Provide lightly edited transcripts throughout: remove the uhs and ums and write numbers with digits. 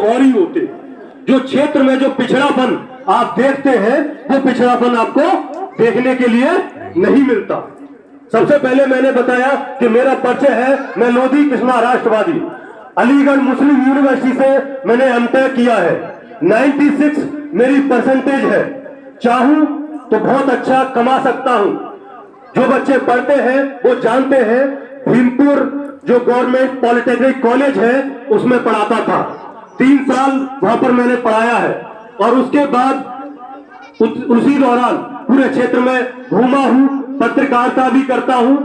और ही होते। जो क्षेत्र में जो पिछड़ापन आप देखते हैं वो पिछड़ापन आपको देखने के लिए नहीं मिलता। सबसे पहले मैंने बताया कि मेरा परिचय है, मैं लोधी कृष्णा राष्ट्रवादी, अलीगढ़ मुस्लिम यूनिवर्सिटी से मैंने एमटेक किया है। 96 मेरी परसेंटेज है। चाहूं तो बहुत अच्छा कमा सकता हूं। जो बच्चे पढ़ते हैं वो जानते हैं, भीमपुर जो गवर्नमेंट पॉलिटेक्निक कॉलेज है उसमें पढ़ाता था। 3 साल वहां पर मैंने पढ़ाया है और उसके बाद उसी दौरान पूरे क्षेत्र में घूमा हूं, पत्रकारिता भी करता हूं।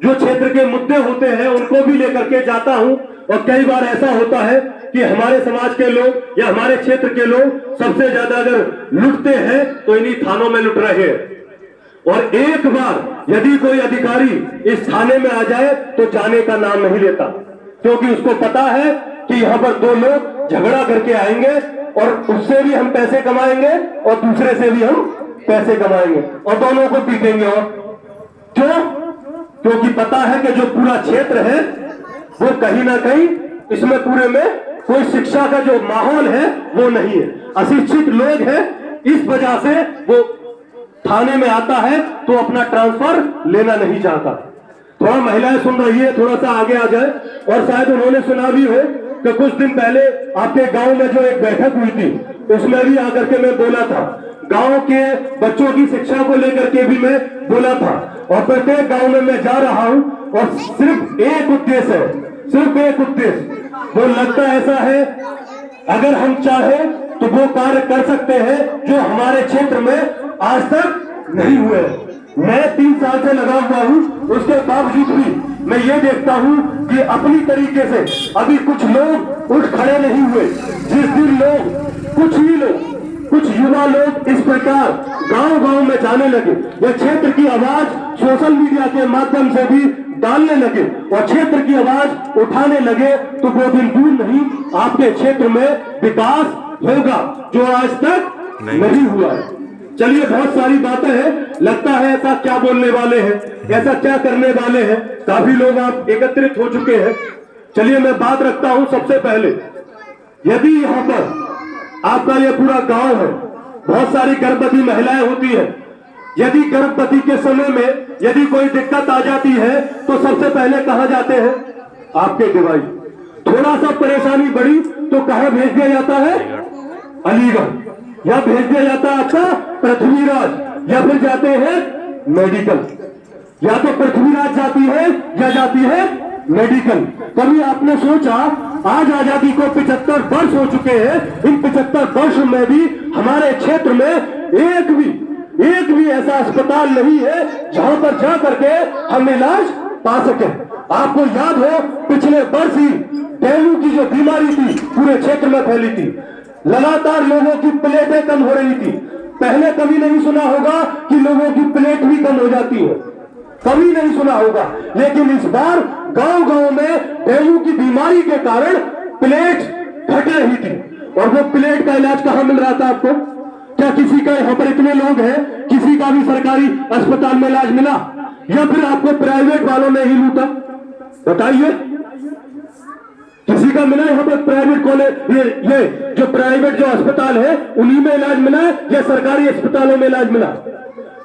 जो क्षेत्र के मुद्दे होते हैं उनको भी लेकर के जाता हूं और कई बार ऐसा होता है कि हमारे समाज के लोग या हमारे क्षेत्र के लोग सबसे ज्यादा अगर लुटते हैं तो इन्हीं थानों में लुट रहे हैं। और एक बार यदि कोई अधिकारी इस थाने में आ जाए तो जाने का नाम नहीं लेता, क्योंकि उसको पता है कि यहाँ पर 2 लोग झगड़ा करके आएंगे और उससे भी हम पैसे कमाएंगे और दूसरे से भी हम पैसे कमाएंगे और दोनों को पीटेंगे। और क्यों? क्योंकि पता है कि जो पूरा क्षेत्र है वो कहीं ना कहीं इसमें पूरे में कोई शिक्षा का जो माहौल है वो नहीं है, अशिक्षित लोग हैं। इस वजह से वो थाने में आता है तो अपना ट्रांसफर लेना नहीं चाहता। थोड़ा महिलाएं सुन रही है, थोड़ा सा आगे आ जाए। और शायद उन्होंने सुना भी हो कि कुछ दिन पहले आपके गांव में जो एक बैठक हुई थी उसमें भी आकर के मैं बोला था, गांव के बच्चों की शिक्षा को लेकर के भी मैं बोला था। और प्रत्येक गांव में मैं जा रहा हूं और सिर्फ एक उद्देश्य है, सिर्फ एक उद्देश्य। वो लगता ऐसा है अगर हम चाहें तो वो कार्य कर सकते हैं जो हमारे क्षेत्र में आज तक नहीं हुए। मैं 3 साल से लगा हुआ हूं, उसके बावजूद भी मैं ये देखता हूं कि अपनी तरीके से अभी कुछ लोग उठ खड़े नहीं हुए। जिस दिन लोग कुछ युवा लोग इस प्रकार गांव-गांव में जाने लगे या क्षेत्र की आवाज सोशल मीडिया के माध्यम से भी डालने लगे और क्षेत्र की आवाज उठाने लगे तो वो दिन दूर नहीं आपके क्षेत्र में विकास होगा जो आज तक नहीं हुआ है। चलिए, बहुत सारी बातें हैं, लगता है ऐसा क्या बोलने वाले हैं, ऐसा क्या करने वाले हैं। काफी लोग आप एकत्रित हो चुके हैं। चलिए मैं बात रखता हूं। सबसे पहले यदि यहाँ पर आपका ये पूरा गांव है, बहुत सारी गर्भवती महिलाएं होती है, यदि गर्भवती के समय में यदि कोई दिक्कत आ जाती है तो सबसे पहले कहां जाते हैं? आपके डिवाइस। थोड़ा सा परेशानी बढ़ी तो कहां भेज दिया जाता है? अलीगढ़, या भेज दिया जाता है आपका पृथ्वीराज, या फिर जाते हैं मेडिकल। या तो पृथ्वीराज जाती है या जाती है मेडिकल। कभी आपने सोचा आज आजादी को 75 वर्ष हो चुके हैं, इन 75 वर्ष में भी हमारे क्षेत्र में एक भी ऐसा अस्पताल नहीं है जहां पर जा करके हम इलाज पा सके। आपको याद हो पिछले वर्ष ही डेंगू की जो बीमारी थी पूरे क्षेत्र में फैली थी, लगातार लोगों की प्लेटें कम हो रही थी। पहले कभी नहीं सुना होगा कि लोगों की प्लेट भी कम हो जाती है, कभी नहीं सुना होगा। लेकिन इस बार गांव-गांव में डेंगू की बीमारी के कारण प्लेट घट रही थी। और वो प्लेट का इलाज कहां मिल रहा था आपको? क्या किसी का यहाँ पर इतने लोग हैं, किसी का भी सरकारी अस्पताल में इलाज मिला या फिर आपको प्राइवेट वालों ने ही लूटा? बताइए, किसी का मिला यहाँ पर प्राइवेट कॉलेज? ये जो प्राइवेट जो अस्पताल है उन्हीं में इलाज मिला है या सरकारी अस्पतालों में इलाज मिला?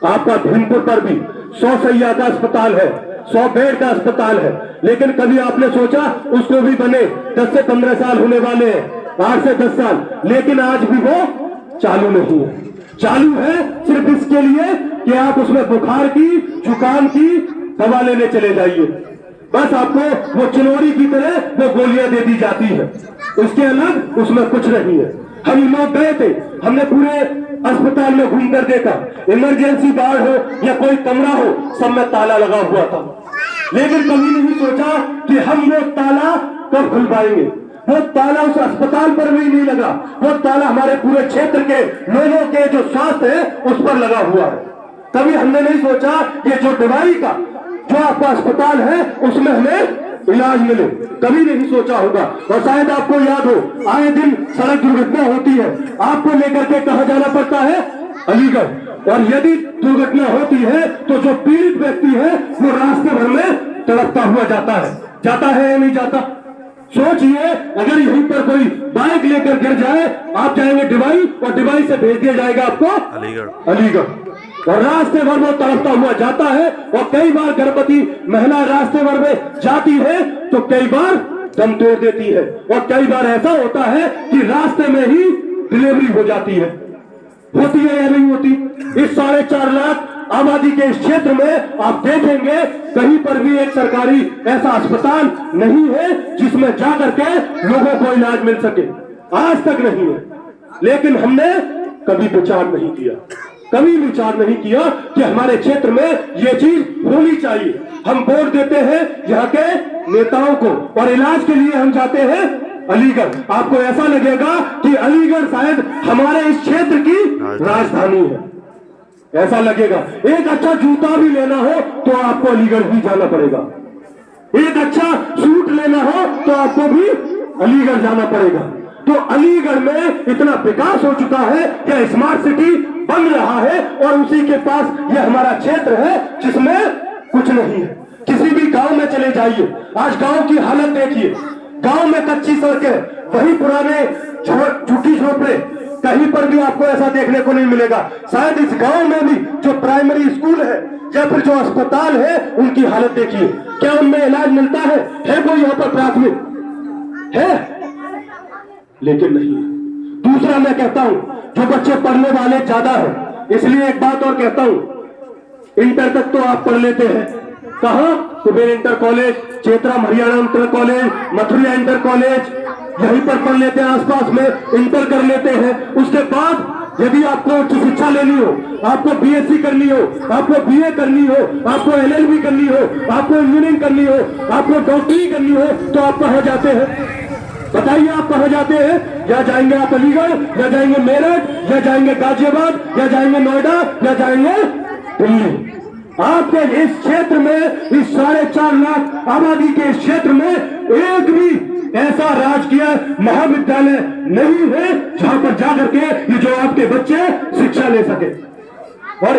आपका भीमपुर पर भी 100 सैया का अस्पताल है, 100 बेड का अस्पताल है, लेकिन कभी आपने सोचा उसको भी बने 10 से 15 साल होने वाले हैं, 8 से 10 साल, लेकिन आज भी वो चालू नहीं है। चालू है सिर्फ इसके लिए कि आप उसमें बुखार की, जुकाम की दवा लेने चले जाइए, बस आपको वो चिनोरी की तरह वो गोलियां दे दी जाती है, उसके अलग उसमें कुछ नहीं है। हम लोग गए थे, हमने पूरे अस्पताल में घूमकर देखा, इमरजेंसी वार्ड हो या कोई कमरा हो, सब में ताला लगा हुआ था। लेकिन कभी नहीं सोचा कि हम वो ताला कब खुल पाएंगे। वो ताला उस अस्पताल पर भी नहीं लगा, वो ताला हमारे पूरे क्षेत्र के लोगों के जो स्वास्थ्य है उस पर लगा हुआ है। कभी हमने नहीं सोचा कि जो डिवाई का जो आपका अस्पताल है उसमें हमें इलाज मिले, कभी नहीं सोचा होगा। और शायद आपको याद हो, आए दिन सड़क दुर्घटना होती है, आपको लेकर के कहां जाना पड़ता है? अलीगढ़। और यदि दुर्घटना होती है तो जो पीड़ित व्यक्ति है वो रास्ते भर में तड़पता हुआ जाता है या नहीं जाता? सोचिए, अगर यहीं पर कोई बाइक लेकर गिर जाए, आप जाएंगे डिवाई और डिवाई से भेज दिया जाएगा आपको अलीगढ़। और रास्ते भर वो तड़पता हुआ जाता है, और कई बार गर्भवती महिला रास्ते भर में जाती है तो कई बार दम तोड़ देती है, और कई बार ऐसा होता है कि रास्ते में ही डिलीवरी हो जाती है। होती है या नहीं होती? इस 4.5 लाख आबादी के इस क्षेत्र में आप देखेंगे कहीं पर भी एक सरकारी ऐसा अस्पताल नहीं है जिसमें जाकर के लोगों को इलाज मिल सके, आज तक नहीं है। लेकिन हमने कभी विचार नहीं किया, कभी विचार नहीं किया कि हमारे क्षेत्र में ये चीज होनी चाहिए। हम वोट देते हैं यहाँ के नेताओं को, और इलाज के लिए हम जाते हैं अलीगढ़। आपको ऐसा लगेगा कि अलीगढ़ शायद हमारे इस क्षेत्र की राजधानी है, ऐसा लगेगा। एक अच्छा जूता भी लेना हो तो आपको अलीगढ़ ही जाना पड़ेगा, एक अच्छा सूट लेना हो तो आपको भी अलीगढ़ जाना पड़ेगा। तो अलीगढ़ में इतना विकास हो चुका है कि स्मार्ट सिटी बन रहा है, और उसी के पास यह हमारा क्षेत्र है जिसमें कुछ नहीं है। किसी भी गांव में चले जाइए, आज गांव की हालत देखिए। गांव में कच्ची सड़कें, वही पुराने झुग्गी झोपड़े, कहीं पर भी आपको ऐसा देखने को नहीं मिलेगा। शायद इस गांव में भी जो प्राइमरी स्कूल है या फिर जो अस्पताल है उनकी हालत देखिए, क्या उनमें इलाज मिलता है कोई यहाँ पर प्राथमिक है? लेकिन नहीं। दूसरा मैं कहता हूं, जो बच्चे पढ़ने वाले ज्यादा है, इसलिए एक बात और कहता हूं, इंटर तक तो आप पढ़ लेते हैं, कहां? Kuber inter college, Chetra Haryana inter college, Mathuriya inter college, यहीं पर पढ़ लेते हैं, आसपास में इंटर कर लेते हैं। उसके बाद यदि आपको उच्च शिक्षा लेनी हो, आपको बीएससी करनी हो, आपको बीए करनी हो, आपको एलएलबी करनी हो, आपको इंजीनियरिंग करनी हो, आपको डॉक्टरी करनी हो, तो आप कहाँ जाते हैं? बताइए, आप कहाँ जाते हैं? या जाएंगे आप अलीगढ़, या जाएंगे मेरठ, या जाएंगे गाजियाबाद, या जाएंगे नोएडा, या जाएंगे दिल्ली। आपके इस क्षेत्र में, इस 4.5 लाख आबादी के इस क्षेत्र में एक भी ऐसा राजकीय महाविद्यालय नहीं है जहां पर जाकर के ये जो आपके बच्चे शिक्षा ले सके। और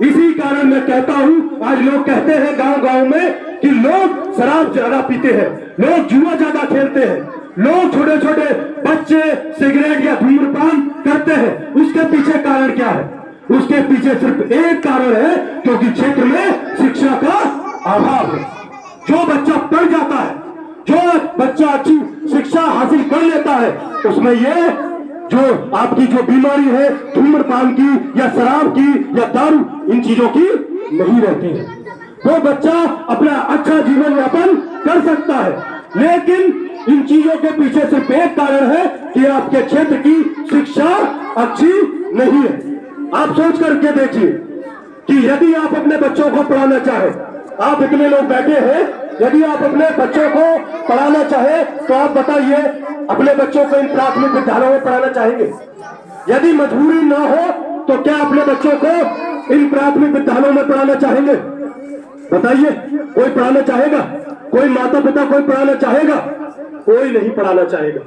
इसी कारण मैं कहता हूं, आज लोग कहते हैं गांव गांव में कि लोग शराब ज्यादा पीते हैं, लोग जुआ ज्यादा खेलते हैं, लोग छोटे छोटे बच्चे सिगरेट या धूम्रपान करते हैं। उसके पीछे कारण क्या है? उसके पीछे सिर्फ एक कारण है, क्योंकि क्षेत्र में शिक्षा का अभाव है। जो बच्चा पढ़ जाता है, जो बच्चा अच्छी शिक्षा हासिल कर लेता है, उसमें ये जो आपकी जो बीमारी है धूम्रपान की या शराब की या दारू, इन चीजों की नहीं रहती है। वो बच्चा अपना अच्छा जीवन यापन कर सकता है। लेकिन इन चीजों के पीछे सिर्फ एक कारण है कि आपके क्षेत्र की शिक्षा अच्छी नहीं है। आप सोच करके देखिए कि यदि आप अपने बच्चों को पढ़ाना चाहे, आप इतने लोग बैठे हैं, यदि आप अपने बच्चों को पढ़ाना चाहे तो आप बताइए, अपने बच्चों को इन प्राथमिक विद्यालयों में पढ़ाना चाहेंगे? यदि मजबूरी ना हो तो क्या अपने बच्चों को इन प्राथमिक विद्यालयों में पढ़ाना चाहेंगे? बताइए, कोई पढ़ाना चाहेगा? कोई माता पिता कोई पढ़ाना चाहेगा? कोई नहीं पढ़ाना चाहेगा।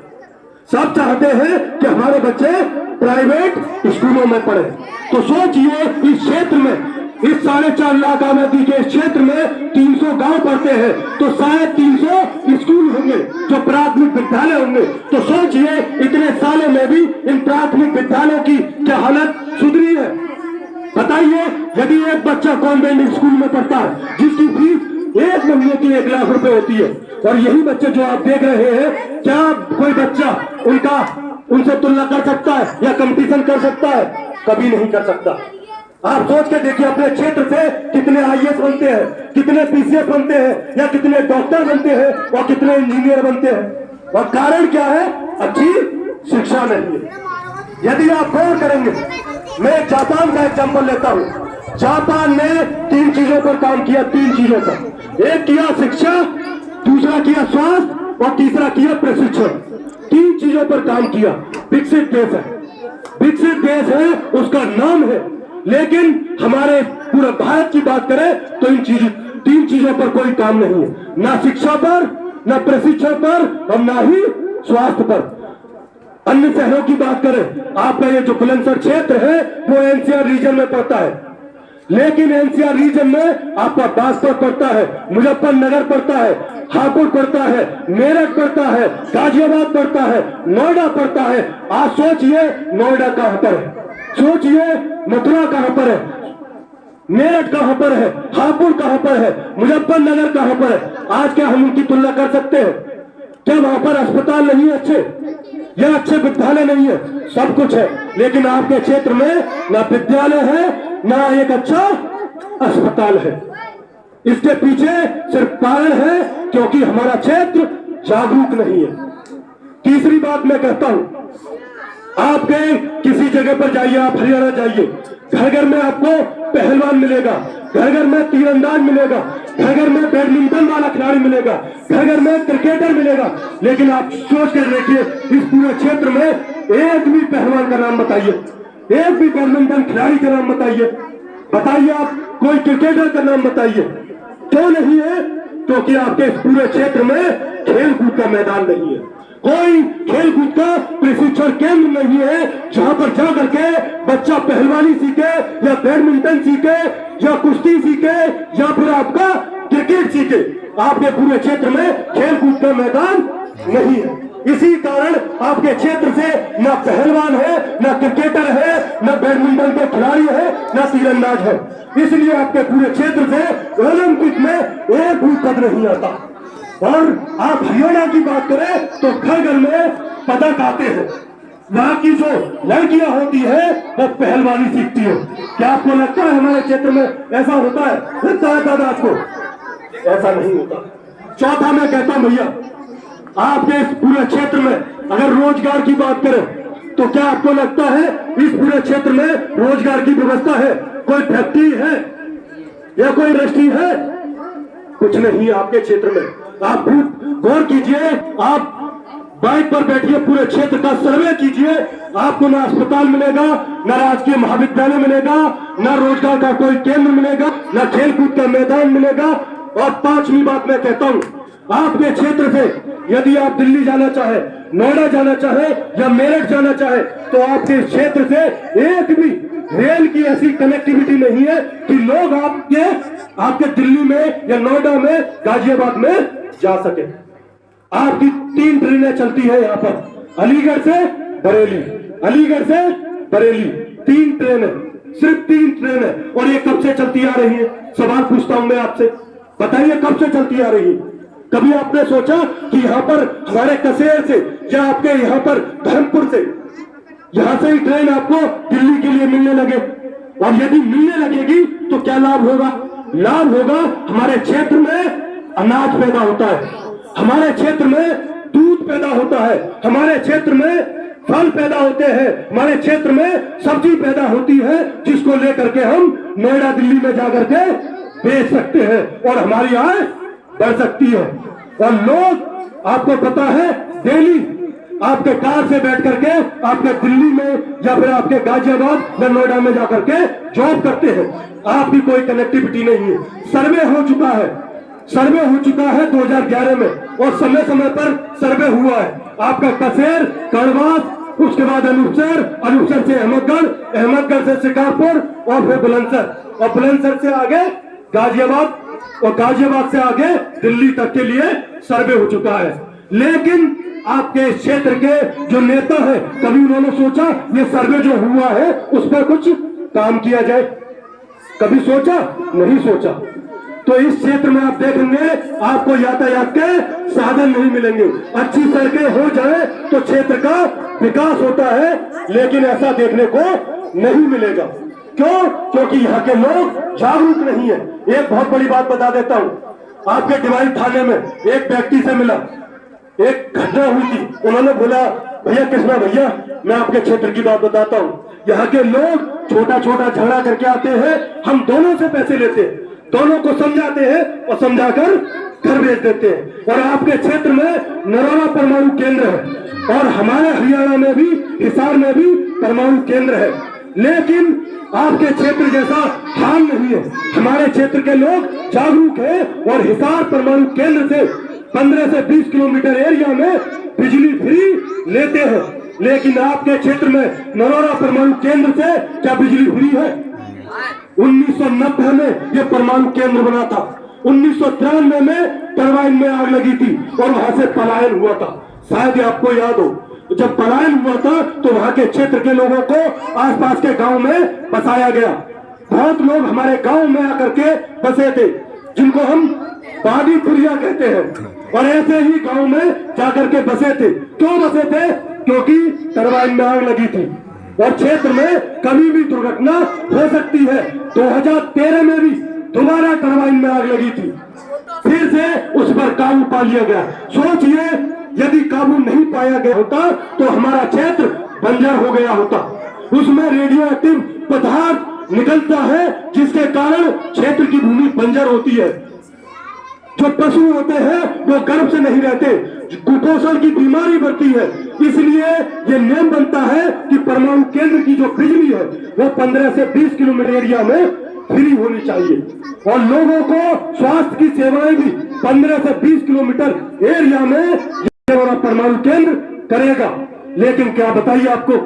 सब चाहते हैं कि हमारे बच्चे प्राइवेट स्कूलों में पढ़े। तो सोचिए, इस क्षेत्र में, इस 4.5 लाख आबादी के क्षेत्र में 300 गांव पढ़ते हैं, तो शायद 300 स्कूल होंगे जो प्राथमिक विद्यालय होंगे। तो सोचिए, इतने सालों में भी इन प्राथमिक विद्यालयों की क्या हालत सुधरी है? बताइए, यदि एक बच्चा कॉन्वेंट स्कूल में पढ़ता है जिसकी फीस 1 महीने की 1 लाख रुपए होती है, और यही बच्चे जो आप देख रहे हैं, क्या कोई बच्चा उनसे तुलना कर सकता है या कंपटीशन कर सकता है? कभी नहीं कर सकता। आप सोच के देखिए, अपने क्षेत्र से कितने आईएएस बनते हैं, कितने पीसीएस बनते हैं, या कितने डॉक्टर बनते हैं, और कितने इंजीनियर बनते हैं। और कारण क्या है? अच्छी शिक्षा नहीं है। यदि आप गौर करेंगे, मैं जापान का एग्जांपल लेता हूं। जापान ने 3 चीजों पर काम किया, 3 चीजों पर। एक किया शिक्षा, दूसरा किया स्वास्थ्य, और तीसरा किया प्रशिक्षण। 3 चीजों पर काम किया। विकसित देश है, विकसित देश है, उसका नाम है। लेकिन हमारे पूरे भारत की बात करें तो इन 3 चीजों पर कोई काम नहीं है, ना शिक्षा पर, ना प्रशिक्षण पर, और ना ही स्वास्थ्य पर। अन्य शहरों की बात करें, आपका ये जो बुलंदशहर क्षेत्र है वो एनसीआर रीजन में पड़ता है। लेकिन एनसीआर रीजन में आपका बागपत पड़ता है, मुजफ्फरनगर पड़ता है, हापुड़ पड़ता है, मेरठ पड़ता है, गाजियाबाद पड़ता है, नोएडा पड़ता है। आज सोचिए नोएडा कहां पर है, सोचिए मथुरा कहां पर है, मेरठ कहां पर है, हापुड़ कहां पर है, मुजफ्फरनगर कहां पर है। आज क्या हम उनकी तुलना कर सकते हैं? क्या वहां पर अस्पताल नहीं है अच्छे, या अच्छे विद्यालय नहीं है? सब कुछ है, लेकिन आपके क्षेत्र में ना विद्यालय है, ना एक अच्छा अस्पताल है। इसके पीछे सिर्फ कारण है क्योंकि हमारा क्षेत्र जागरूक नहीं है। तीसरी बात मैं कहता हूं, आपके किसी जगह पर जाइए, आप हरियाणा जाइए, घर घर में आपको पहलवान मिलेगा, घर घर में तीरंदाज मिलेगा, घर घर में बैडमिंटन वाला खिलाड़ी मिलेगा, घर घर में क्रिकेटर मिलेगा। लेकिन आप सोच कर देखिए, इस पूरे क्षेत्र में एक भी पहलवान का नाम बताइए, एक भी बैडमिंटन खिलाड़ी का नाम बताइए, बताइए आप कोई क्रिकेटर का नाम बताइए। क्यों नहीं है? क्योंकि आपके इस पूरे क्षेत्र में खेल कूद का मैदान नहीं है, कोई खेल कूद का प्रशिक्षण केंद्र नहीं है जहां पर जाकर के बच्चा पहलवानी सीखे, या बैडमिंटन सीखे, या कुश्ती सीखे, या फिर आपका क्रिकेट सीखे। आपके पूरे क्षेत्र में खेल कूद का मैदान नहीं है। इसी कारण आपके क्षेत्र से न पहलवान है, न क्रिकेटर है, न बैडमिंटन के खिलाड़ी है, न तीरंदाज है। इसलिए आपके पूरे क्षेत्र से ओलंपिक में एक भी पद नहीं आता। और आप हरियाणा की बात करें तो घर घर में पदक आते हैं। वहां की जो लड़कियां होती है वो पहलवानी सीखती है। क्या आपको लगता है हमारे क्षेत्र में ऐसा होता है? लगता है दादा आपको? ऐसा नहीं होता। चौथा मैं कहता हूं भैया, आपके इस पूरे क्षेत्र में अगर रोजगार की बात करें तो क्या आपको लगता है इस पूरे क्षेत्र में रोजगार की व्यवस्था है? कोई फैक्ट्री है या कोई इंडस्ट्री है? कुछ नहीं आपके क्षेत्र में। आप गौर कीजिए, आप बाइक पर बैठिए, पूरे क्षेत्र का सर्वे कीजिए, आपको ना अस्पताल मिलेगा, ना राजकीय महाविद्यालय मिलेगा, ना रोजगार का कोई केंद्र मिलेगा, ना खेलकूद का मैदान मिलेगा। और पांचवी बात मैं कहता हूं, आपके क्षेत्र से यदि आप दिल्ली जाना चाहे, नोएडा जाना चाहे, या मेरठ जाना चाहे, तो आपके क्षेत्र से एक भी रेल की ऐसी कनेक्टिविटी नहीं है कि लोग आपके दिल्ली में या नोएडा में, गाजियाबाद में जा सके। आपकी 3 ट्रेनें चलती है यहाँ पर, अलीगढ़ से बरेली, अलीगढ़ से बरेली, 3 ट्रेनें, सिर्फ 3 ट्रेनें। और ये कब से चलती आ रही है? सवाल पूछता हूं मैं आपसे, बताइए कब से चलती आ रही है? कभी आपने सोचा कि यहाँ पर हमारे कसेर से या आपके यहाँ पर धर्मपुर से, यहाँ से ही ट्रेन आपको दिल्ली के लिए मिलने लगे? और यदि मिलने लगेगी तो क्या लाभ होगा? लाभ होगा, हमारे क्षेत्र में अनाज पैदा होता है, हमारे क्षेत्र में दूध पैदा होता है, हमारे क्षेत्र में फल पैदा होते हैं, हमारे क्षेत्र में सब्जी पैदा होती है, जिसको लेकर के हम नोएडा दिल्ली में जाकर के बेच सकते हैं और हमारी आय बढ़ सकती है। और लोग, आपको पता है, डेली आपके कार से बैठ करके आपके दिल्ली में या फिर आपके गाजियाबाद या नोएडा में जाकर के जॉब करते हैं। आपकी कोई कनेक्टिविटी नहीं है। सर्वे हो चुका है, सर्वे हो चुका है 2011 में, और समय समय पर सर्वे हुआ है। आपका कसेर, कड़वास, उसके बाद अनूपसर, अनूपसर से अहमदगढ़, अहमदगढ़ से शिकारपुर, और फिर बुलंदशहर, और बुलंदशहर से आगे गाजियाबाद, और गाजियाबाद से आगे दिल्ली तक के लिए सर्वे हो चुका है। लेकिन आपके क्षेत्र के जो नेता है, कभी उन्होंने सोचा ये सर्वे जो हुआ है उस पर कुछ काम किया जाए? कभी सोचा? नहीं सोचा। तो इस क्षेत्र में आप देखेंगे आपको यातायात के साधन नहीं मिलेंगे। अच्छी सड़कें हो जाए तो क्षेत्र का विकास होता है, लेकिन ऐसा देखने को नहीं मिलेगा। क्यों? क्योंकि यहाँ के लोग जागरूक नहीं है। एक बहुत बड़ी बात बता देता हूँ, आपके डिवाइन थाने में एक व्यक्ति से मिला, एक घटना हुई थी। उन्होंने बोला, भैया कृष्णा भैया, मैं आपके क्षेत्र की बात बताता हूँ, यहाँ के लोग छोटा छोटा झगड़ा करके आते हैं, हम दोनों से पैसे लेते हैं, दोनों को समझाते हैं और समझाकर घर भेज देते हैं। और आपके क्षेत्र में नरोरा परमाणु केंद्र है, और हमारे हरियाणा में भी, हिसार में भी परमाणु केंद्र है, लेकिन आपके क्षेत्र जैसा हाल नहीं है। हमारे क्षेत्र के लोग जागरूक है और हिसार परमाणु केंद्र से 15 से 20 किलोमीटर एरिया में बिजली फ्री लेते हैं। लेकिन आपके क्षेत्र में नरोरा परमाणु केंद्र से क्या बिजली फ्री है? 1990 में ये परमाणु केंद्र बना था। 1993 में टरबाइन में आग लगी थी और वहां से पलायन हुआ था। शायद आपको याद हो, जब पलायन हुआ था तो वहां के क्षेत्र के लोगों को आसपास के गांव में बसाया गया। बहुत लोग हमारे गांव में आकर के बसे थे, जिनको हम बादी पुरिया कहते हैं, और ऐसे ही गांव में जाकर के बसे थे। क्यों बसे थे? क्योंकि टरबाइन में आग लगी थी और क्षेत्र में कभी भी दुर्घटना हो सकती है। 2013 में भी दोबारा टरबाइन में आग लगी थी, फिर से उस पर काबू पा लिया गया। सोचिए, यदि काबू नहीं पाया गया होता तो हमारा क्षेत्र बंजर हो गया होता। उसमें रेडियो एक्टिव पदार्थ निकलता है, जिसके कारण क्षेत्र की भूमि बंजर होती है। जो पशु होते हैं वो गर्भ से नहीं रहते, कुपोषण की बीमारी बढ़ती है। इसलिए ये नियम बनता है कि परमाणु केंद्र की जो बिजली है वो 15 से 20 किलोमीटर एरिया में फ्री होनी चाहिए, और लोगों को स्वास्थ्य की सेवाएं भी 15 से 20 किलोमीटर एरिया में ये परमाणु केंद्र करेगा। लेकिन क्या बताइए आपको,